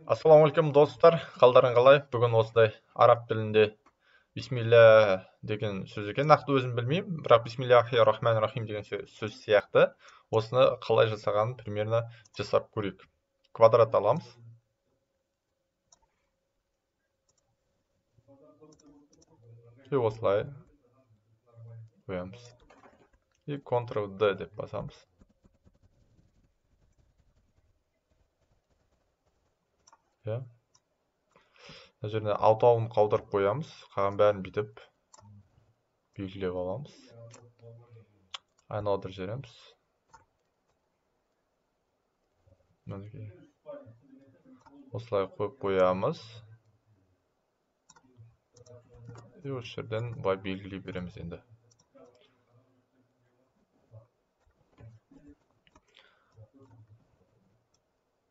Ассалаумағалейкум достар, қалдарың қалай? Бүгін осындай араб тілінде бисмилля деген сөз екен. Нақты өзім білмеймін, бірақ бисмиллахи рахмани рахим деген сөз сияқты. Осыны қалай жасағанын примерно жасап көрейік. Квадрат аламыз. И осылай қоямыз. И Ctrl-D деп басамыз. Мына жерде алтауын қалдырып қоямыз. Қалған бәрін бүйтіп белгілеп аламыз. Another жереміз. Осылай қойып қоямыз. И осы жерден былай белгілей береміз енді.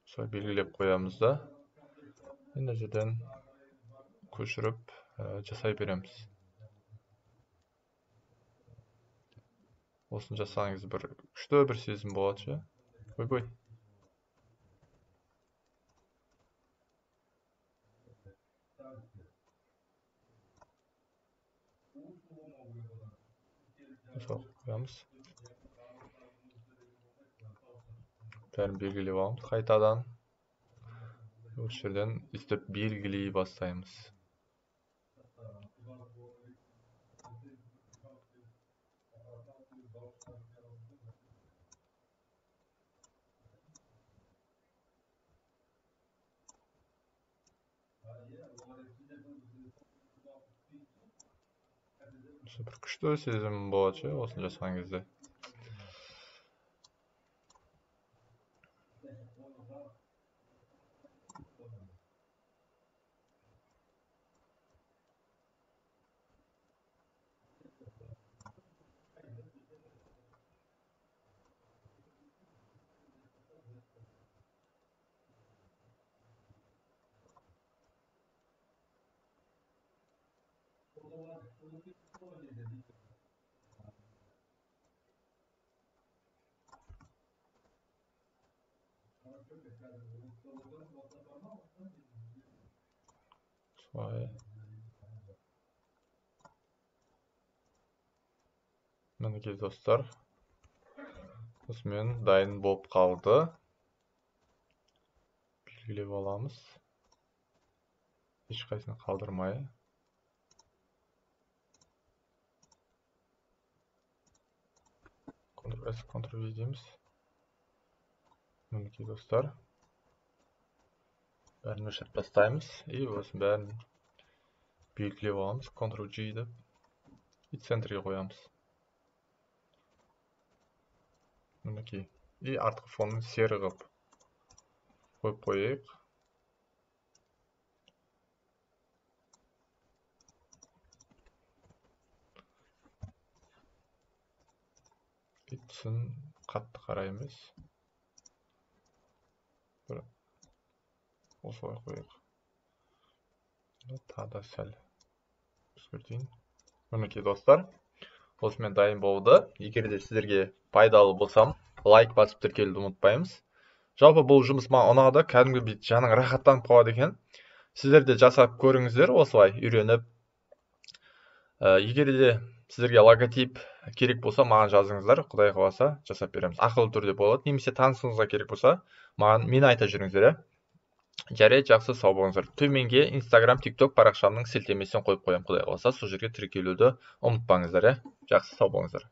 Осылай белгілеп қоямыз да. Мына жерден көшіріп жасай береміз. Осын жасаңыз күшті бір сезім болады ше. Ой. Осылай қоямыз. Бәрін белгілеп аламыз. Қайтадан осы жерден істеп белгілей бастаймыз. Бір күшті сезім болады ше, осын жасаған кезде. Солай. Мінекей достар, осымен дайын болып қалды. Белгілеп аламыз. Ешқайсыны қалдырмай. Ctrl-S, Ctrl-V дейміз. Мінекей достар. Бәрін өшіріп тастаймыз. И осының бәрін белгілеп аламыз. Ctrl-G деп. И центрге қоямыз. Мінекей. И артқы фонын сері қылып қойып қойайық. Түсін қатты қараймыз. Осылай қойайық. Тағы сәл өзгертейін. Мінекей достар, осымен дайын болды. Егер де сіздерге пайдалы болсам, лайк басып тіркелуді ұмытпаймыз. Жалпы бұл жұмыс маған ұнады, кәдімгі бет жаның рахаттанып қалады екен. Сіздер де жасап көріңіздер, осылай үйреніп. Егер де сіздерге логотип керек болса, маған жазыңыздар, Құдай қаласа жасап береміз. Ақылы түрде болады. Немесе танысыңызға керек болса, мені айта жүріңіздер. Жарайды, жақсы, сау болыңыздар. Төменге Instagram, TikTok парақшамның сілтемесін қойып қоямын, Құдай қаласа. Сол жерге тіркелуді ұмытпаңыздар. Жақсы, сау болыңыздар.